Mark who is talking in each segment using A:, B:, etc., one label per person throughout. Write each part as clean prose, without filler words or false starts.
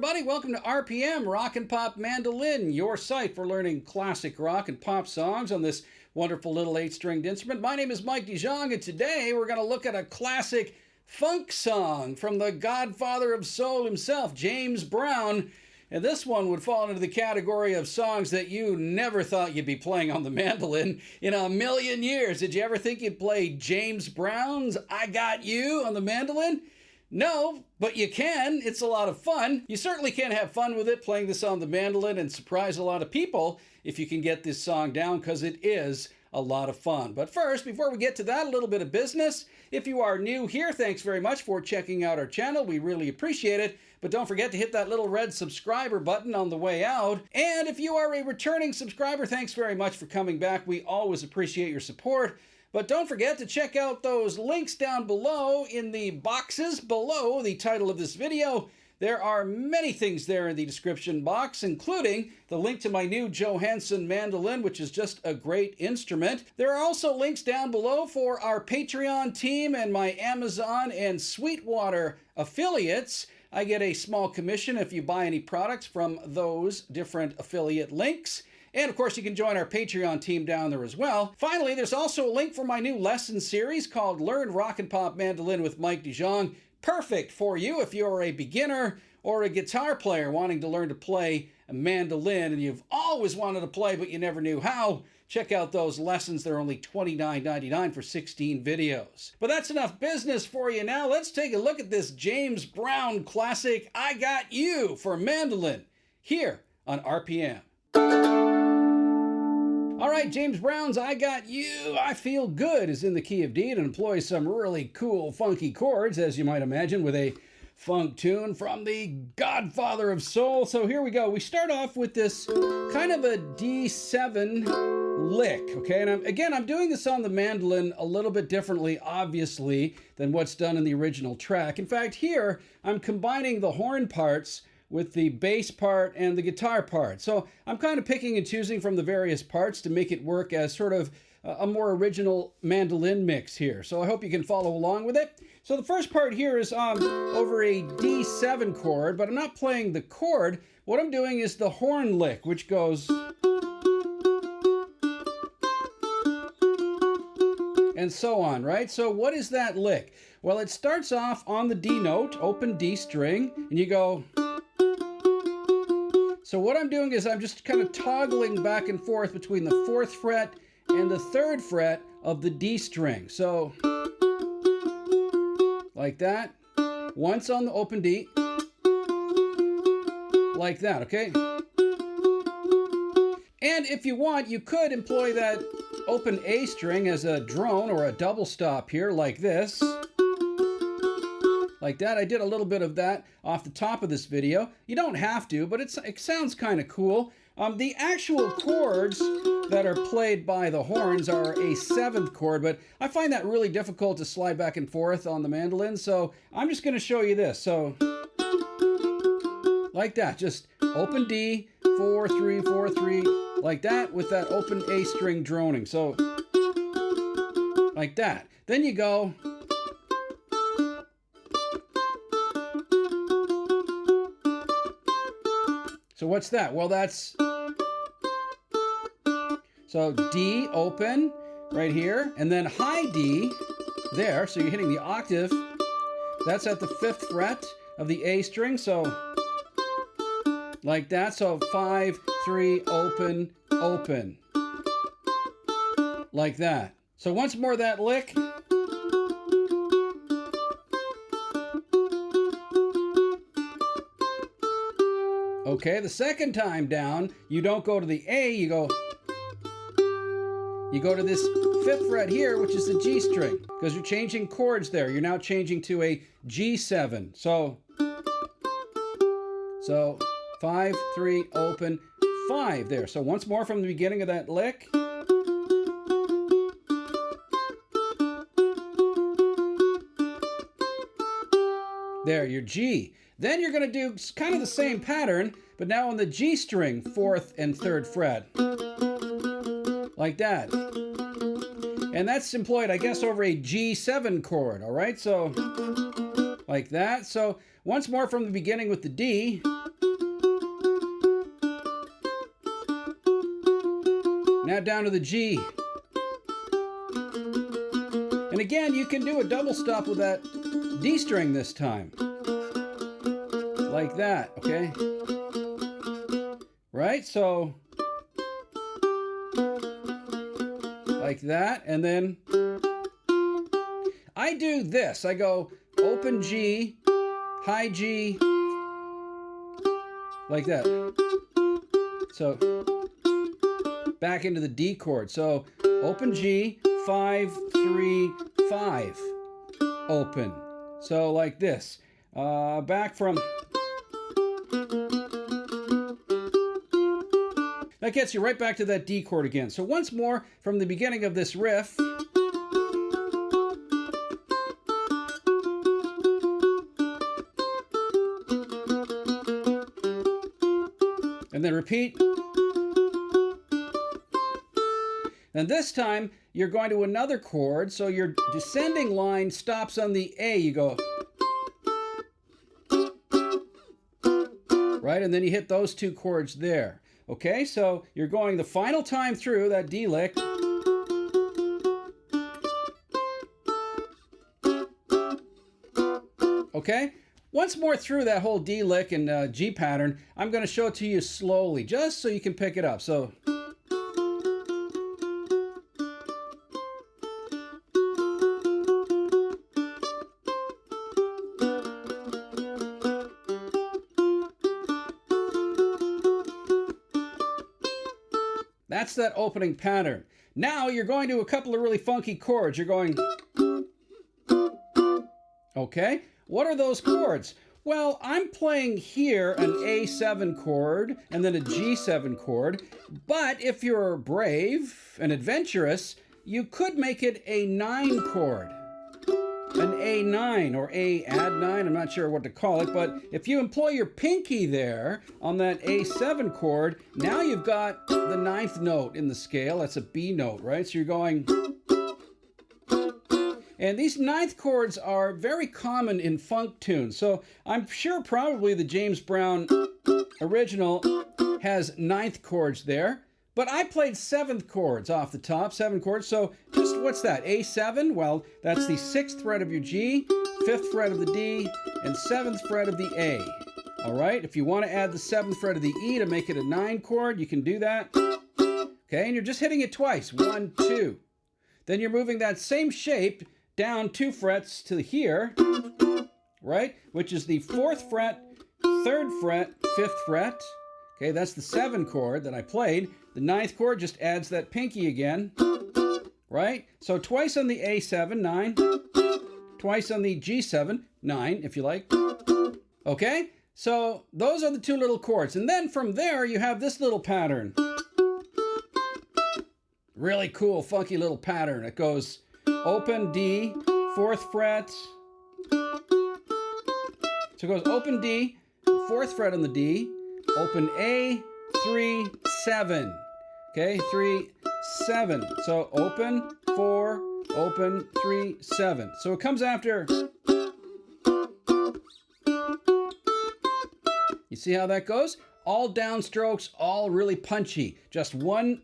A: everybody. Welcome to RPM, Rock and Pop Mandolin, your site for learning classic rock and pop songs on this wonderful little 8-stringed instrument. My name is Mike DeJong, and today we're going to look at a classic funk song from the godfather of soul himself, James Brown. And this one would fall into the category of songs that you never thought you'd be playing on the mandolin in a million years. Did you ever think you'd play James Brown's I Got You on the mandolin? No, but you can. It's a lot of fun. You certainly can have fun with it, playing this on the mandolin, and surprise a lot of people if you can get this song down, because it is a lot of fun. But first, before we get to that, a little bit of business. If you are new here, thanks very much for checking out our channel. We really appreciate it. But don't forget to hit that little red subscriber button on the way out. And if you are a returning subscriber, thanks very much for coming back. We always appreciate your support. But don't forget to check out those links down below in the boxes below the title of this video. There are many things there in the description box, including the link to my new Johansson mandolin, which is just a great instrument. There are also links down below for our Patreon team and my Amazon and Sweetwater affiliates. I get a small commission if you buy any products from those different affiliate links. And of course, you can join our Patreon team down there as well. Finally, there's also a link for my new lesson series called Learn Rock and Pop Mandolin with Mike DeJong. Perfect for you if you're a beginner or a guitar player wanting to learn to play a mandolin and you've always wanted to play but you never knew how. Check out those lessons. They're only $29.99 for 16 videos. But that's enough business for you now. Let's take a look at this James Brown classic, I Got You for mandolin, here on RPM. All right, James Brown's I Got You, I Feel Good is in the key of D and employs some really cool, funky chords, as you might imagine, with a funk tune from the godfather of soul. So here we go. We start off with this kind of a D7 lick, okay? And I'm doing this on the mandolin a little bit differently, obviously, than what's done in the original track. In fact, here, I'm combining the horn parts with the bass part and the guitar part. So I'm kind of picking and choosing from the various parts to make it work as sort of a more original mandolin mix here. So I hope you can follow along with it. So the first part here is over a D7 chord, but I'm not playing the chord. What I'm doing is the horn lick, which goes and so on, right? So what is that lick? Well, it starts off on the D note, open D string, and you go. So what I'm doing is I'm just kind of toggling back and forth between the 4th fret and the 3rd fret of the D string. So, like that. Once on the open D. Like that, okay? And if you want, you could employ that open A string as a drone or a double stop here, like this. Like that. I did a little bit of that off the top of this video. You don't have to, but it sounds kind of cool. The actual chords that are played by the horns are a 7th chord, but I find that really difficult to slide back and forth on the mandolin, so I'm just going to show you this. So, like that. Just open D, 4, 3, 4, 3, like that, with that open A string droning. So, like that. Then you go. So what's that? Well, that's, so D open right here, and then high D there, so you're hitting the octave. That's at the 5th fret of the A string, so like that. So 5, 3, open, open, like that. So once more that lick. Okay, the second time down, you don't go to the A, you go to this 5th fret here, which is the G string, because you're changing chords there. You're now changing to a G7. So 5, 3, open, 5 there. So once more from the beginning of that lick. There, your G. Then you're going to do kind of the same pattern, but now on the G string, 4th and 3rd fret. Like that. And that's employed, I guess, over a G7 chord, all right? So, like that. So, once more from the beginning with the D. down to the G. And again, you can do a double stop with that D string this time. Like that, okay? Right? So, like that, and then I do this. I go open G, high G, like that. So, back into the D chord. So, open G, 5, 3, 5, open. So, like this. Back from... That gets you right back to that D chord again. So once more from the beginning of this riff. And then repeat. And this time you're going to another chord. So your descending line stops on the A. You go. Right? And then you hit those two chords there. Okay, so you're going the final time through that D lick. Okay, once more through that whole D lick and G pattern, I'm going to show it to you slowly, just so you can pick it up. So. That's that opening pattern. Now you're going to a couple of really funky chords. You're going... Okay, what are those chords? Well, I'm playing here an A7 chord and then a G7 chord. But if you're brave and adventurous, you could make it a 9 chord. An A9 or A add 9, I'm not sure what to call it, but if you employ your pinky there on that A7 chord, now you've got the 9th note in the scale. That's a B note, right? So you're going... And these 9th chords are very common in funk tunes. So I'm sure probably the James Brown original has 9th chords there. But I played 7th chords off the top, 7 chords. So just what's that? A7? Well, that's the 6th fret of your G, 5th fret of the D, and 7th fret of the A. All right, if you want to add the 7th fret of the E to make it a 9 chord, you can do that. Okay, and you're just hitting it twice. 1, 2. Then you're moving that same shape down 2 frets to here, right? Which is the 4th fret, 3rd fret, 5th fret. Okay, that's the 7 chord that I played. The 9th chord just adds that pinky again, right? So twice on the A7, 9. Twice on the G7, 9, if you like. Okay, so those are the 2 little chords. And then from there, you have this little pattern. Really cool, funky little pattern. It goes open D, 4th fret. So it goes open D, 4th fret on the D, open A, 3, 7. Okay, 3, 7. So open, 4, open, 3, 7. So it comes after. You see how that goes? All downstrokes, all really punchy. Just one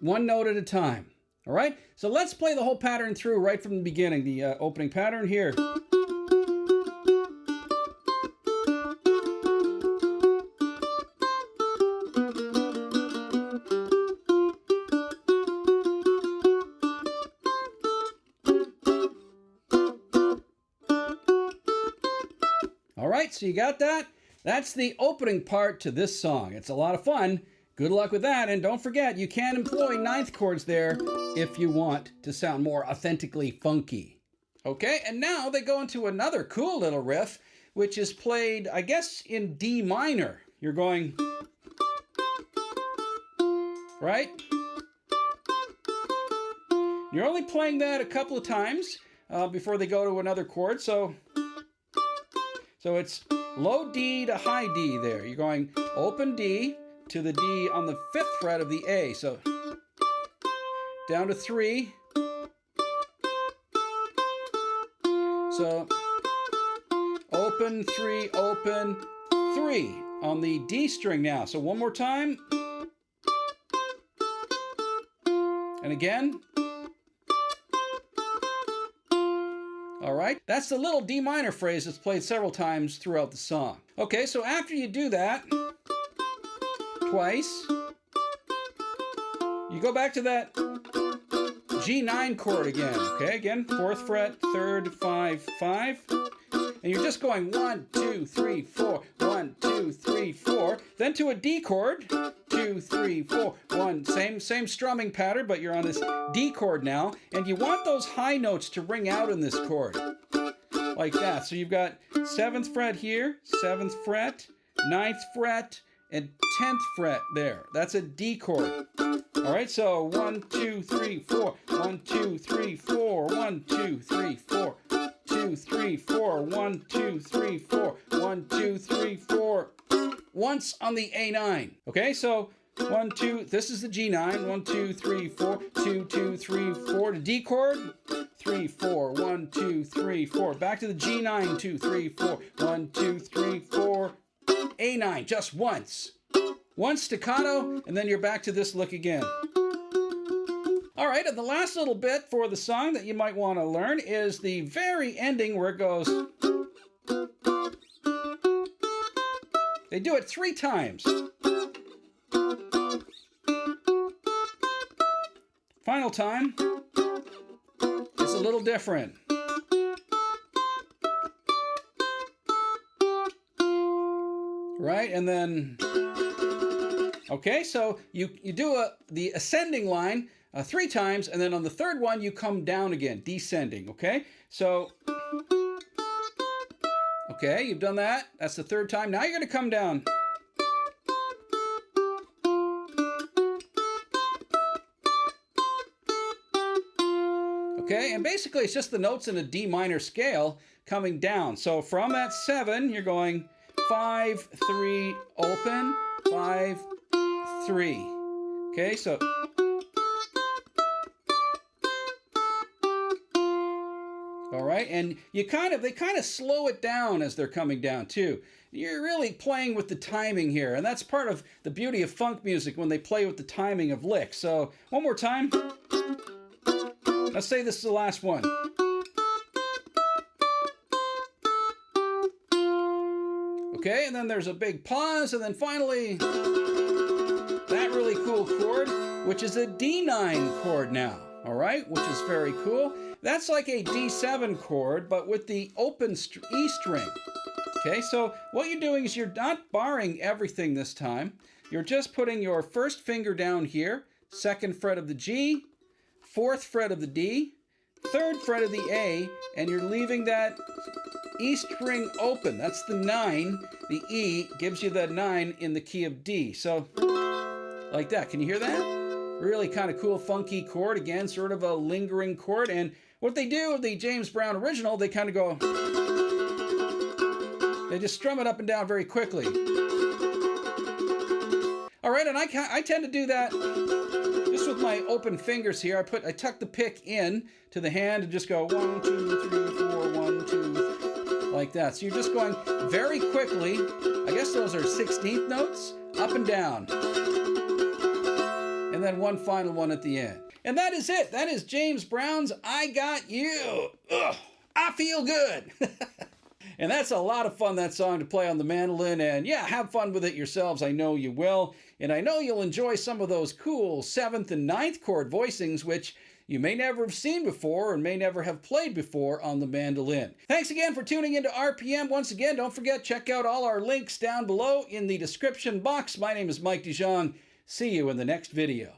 A: note at a time. All right? So let's play the whole pattern through right from the beginning. The opening pattern here. So you got that? That's the opening part to this song. It's a lot of fun. Good luck with that. And don't forget, you can employ 9th chords there if you want to sound more authentically funky. Okay, and now they go into another cool little riff, which is played, I guess, in D minor. You're going... Right? You're only playing that a couple of times before they go to another chord, so it's low D to high D there. You're going open D to the D on the 5th fret of the A. So down to 3. So open 3, open 3 on the D string now. So one more time. And again. All right, that's the little D minor phrase that's played several times throughout the song. Okay, so after you do that twice, you go back to that G9 chord again. Okay, again, 4th fret, 3rd, 5, 5. And you're just going 1, 2, 3, 4, 1, 2, 3, 4. Then to a D chord, 2, 3, 4, 1. Same strumming pattern, but you're on this D chord now. And you want those high notes to ring out in this chord. Like that. So you've got 7th fret here, 7th fret, 9th fret, and 10th fret there. That's a D chord. All right, so 1, 2, 3, 4, 1, 2, 3, 4, 1, 2, 3, 4, 2, 3, 4, 1, 2, 3, 4, 1, 2, 3, 4. Once on the A9. Okay, so 1, 2, this is the G9. 1, 2, 3, 4, 2, 2, 3, 4. To D chord, 3, 4, 1, 2, 3, 4. Back to the G9, 2, 3, 4, 1, 2, 3, 4. A9, just once. One staccato, and then you're back to this lick again. All right, and the last little bit for the song that you might want to learn is the very ending where it goes. They do it 3 times. Final time is a little different. Right, and then, okay, so you do the ascending line 3 times, and then on the 3rd one you come down again, descending, okay? So, okay, you've done that. That's the 3rd time. Now you're going to come down. Okay, and basically it's just the notes in a D minor scale coming down. So from that 7, you're going 5, 3, open, 5, 3. Okay, so. All right, and they kind of slow it down as they're coming down too. You're really playing with the timing here, and that's part of the beauty of funk music when they play with the timing of licks. So one more time. Let's say this is the last one. Okay, and then there's a big pause, and then finally that really cool chord, which is a D9 chord now. All right, which is very cool. That's like a D7 chord, but with the open E string. Okay, so what you're doing is you're not barring everything this time. You're just putting your 1st finger down here, 2nd fret of the G, 4th fret of the D, 3rd fret of the A, and you're leaving that E string open. That's the 9. The E gives you that 9 in the key of D. So, like that. Can you hear that? Really kind of cool, funky chord. Again, sort of a lingering chord. And what they do with the James Brown original, they kind of go. They just strum it up and down very quickly. All right, and I tend to do that just with my open fingers here. I tuck the pick in to the hand and just go 1, 2, 3, 4, 1, 2, like that. So you're just going very quickly. I guess those are 16th notes, up and down. And then one final one at the end. And that is it. That is James Brown's I Got You. Ugh, I feel good. And that's a lot of fun, that song, to play on the mandolin. And yeah, have fun with it yourselves. I know you will. And I know you'll enjoy some of those cool 7th and 9th chord voicings, which you may never have seen before or may never have played before on the mandolin. Thanks again for tuning into RPM. Once again, don't forget, check out all our links down below in the description box. My name is Mike DeJong. See you in the next video.